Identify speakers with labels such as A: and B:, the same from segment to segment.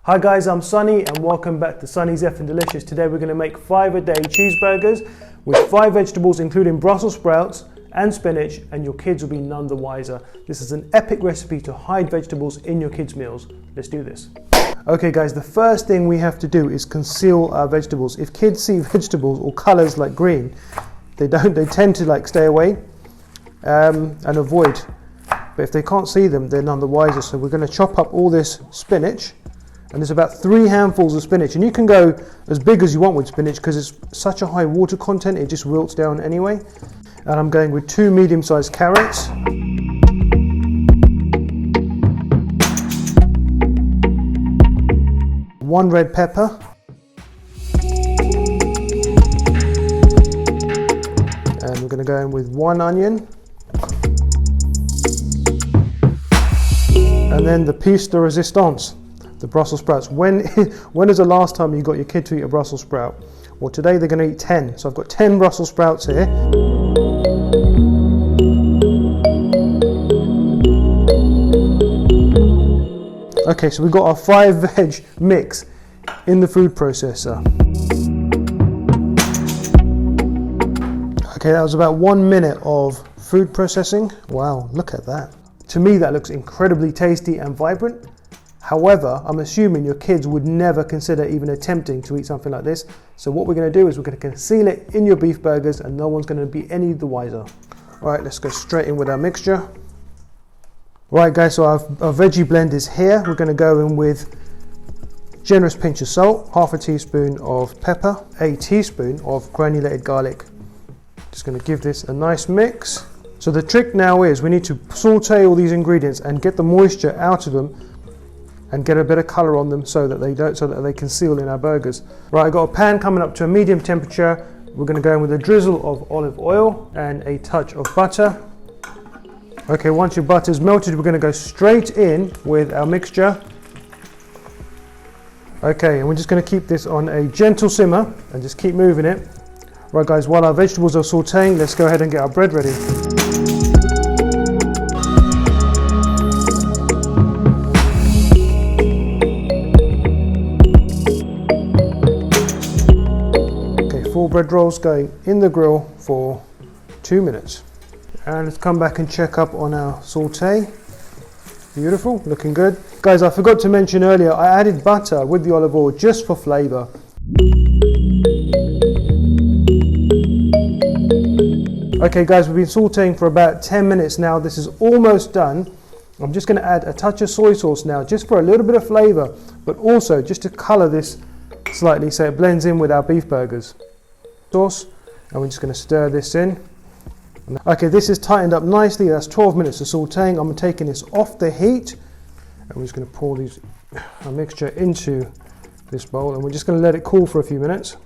A: Hi guys, I'm Sonny and welcome back to Sonny's Effing Delicious. Today we're going to make 5-a-day cheeseburgers with 5 vegetables including Brussels sprouts and spinach, and your kids will be none the wiser. This is an epic recipe to hide vegetables in your kids' meals. Let's do this. Okay guys, the first thing we have to do is conceal our vegetables. If kids see vegetables or colours like green, they tend to stay away and avoid. But if they can't see them, they're none the wiser. So we're going to chop up all this spinach. And there's about 3 handfuls of spinach, and you can go as big as you want with spinach because it's such a high water content, it just wilts down anyway. And I'm going with 2 medium-sized carrots. 1 red pepper. And we're going to go in with 1 onion. And then the piece de resistance. The Brussels sprouts. When is the last time you got your kid to eat a Brussels sprout? Well, today they're going to eat 10. So I've got 10 Brussels sprouts here. Okay, so we've got our 5 veg mix in the food processor. Okay, that was about 1 minute of food processing. Wow, look at that. To me, that looks incredibly tasty and vibrant. However, I'm assuming your kids would never consider even attempting to eat something like this. So what we're going to do is we're going to conceal it in your beef burgers and no one's going to be any the wiser. All right, let's go straight in with our mixture. Right guys, so our veggie blend is here. We're going to go in with a generous pinch of salt, half a teaspoon of pepper, a teaspoon of granulated garlic. Just going to give this a nice mix. So the trick now is we need to saute all these ingredients and get the moisture out of them and get a bit of colour on them so that they conceal in our burgers. Right, I've got a pan coming up to a medium temperature. We're going to go in with a drizzle of olive oil and a touch of butter. Okay, once your butter's melted, we're going to go straight in with our mixture. Okay, and we're just going to keep this on a gentle simmer and just keep moving it. Right guys, while our vegetables are sauteing, let's go ahead and get our bread ready. Okay, 4 bread rolls going in the grill for 2 minutes. And let's come back and check up on our saute. Beautiful, looking good. Guys, I forgot to mention earlier, I added butter with the olive oil just for flavour. Okay guys, we've been sauteing for about 10 minutes now. This is almost done. I'm just going to add a touch of soy sauce now, just for a little bit of flavour, but also just to colour this slightly so it blends in with our beef burgers. Sauce, and we're just going to stir this in. Okay, this is tightened up nicely. That's 12 minutes of sauteing. I'm taking this off the heat, and we're just going to pour our mixture into this bowl, and we're just going to let it cool for a few minutes.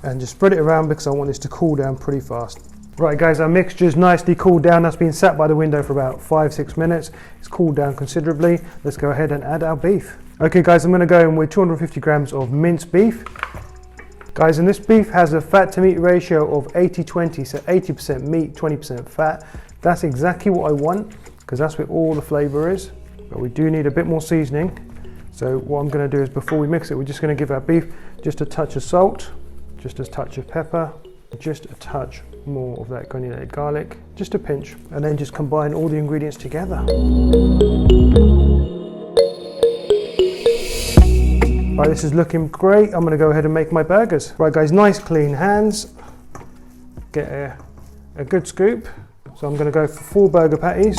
A: And just spread it around because I want this to cool down pretty fast. Right guys, our mixture is nicely cooled down. That's been sat by the window for about 5-6 minutes. It's cooled down considerably. Let's go ahead and add our beef. Okay guys, I'm going to go in with 250 grams of minced beef. Guys, and this beef has a fat to meat ratio of 80-20, so 80% meat, 20% fat. That's exactly what I want because that's where all the flavour is. But we do need a bit more seasoning. So what I'm going to do is before we mix it, we're just going to give our beef just a touch of salt, just a touch of pepper, just a touch more of that granulated garlic, just a pinch, and then just combine all the ingredients together. Right, this is looking great. I'm going to go ahead and make my burgers. Right guys, nice clean hands. Get a good scoop. So I'm going to go for 4 burger patties.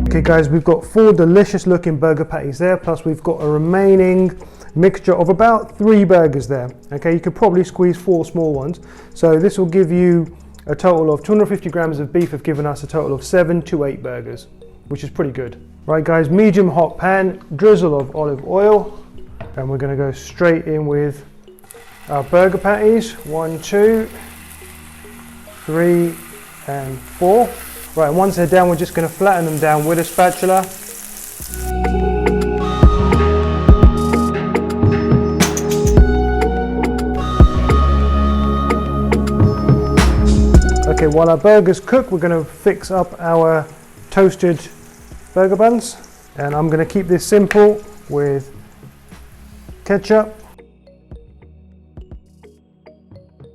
A: Okay guys, we've got 4 delicious looking burger patties there, plus we've got a remaining mixture of about 3 burgers there. Okay, you could probably squeeze 4 small ones. So this will give you a total of 250 grams of beef, have given us a total of 7 to 8 burgers, which is pretty good. Right guys, medium hot pan, drizzle of olive oil, and we're going to go straight in with our burger patties. 1, 2, 3, and 4. Right, and once they're down, we're just going to flatten them down with a spatula. Okay, while our burgers cook, we're going to fix up our toasted burger buns. And I'm going to keep this simple with ketchup,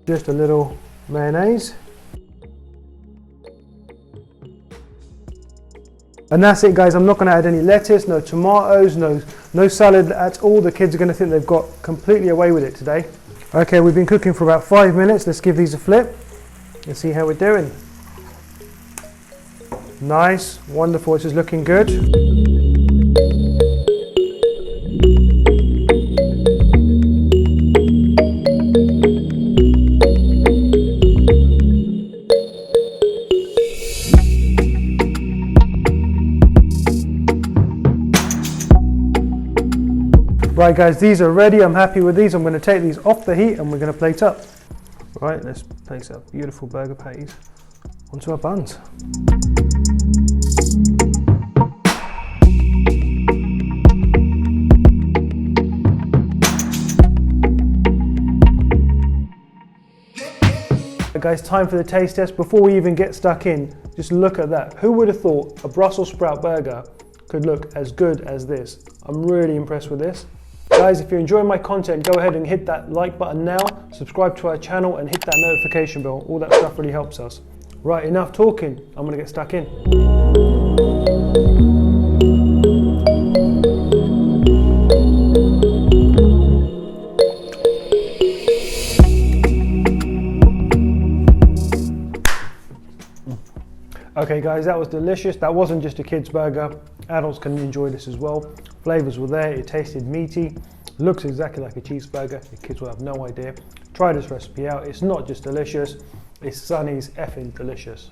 A: just a little mayonnaise. And that's it, guys. I'm not going to add any lettuce, no tomatoes, no salad at all. The kids are going to think they've got completely away with it today. Okay, we've been cooking for about 5 minutes. Let's give these a flip and see how we're doing. Nice, wonderful, this is looking good. Right guys, these are ready. I'm happy with these. I'm going to take these off the heat and we're going to plate up. Right, let's place our beautiful burger patties onto our buns. Right guys, time for the taste test. Before we even get stuck in, just look at that. Who would have thought a Brussels sprout burger could look as good as this? I'm really impressed with this. Guys, if you're enjoying my content, go ahead and hit that like button now, subscribe to our channel and hit that notification bell. All that stuff really helps us. Right, enough talking. I'm gonna get stuck in. Okay guys, that was delicious. That wasn't just a kid's burger. Adults can enjoy this as well. Flavors were there, it tasted meaty, looks exactly like a cheeseburger. The kids will have no idea. Try this recipe out. It's not just delicious, it's Sonny's effing delicious.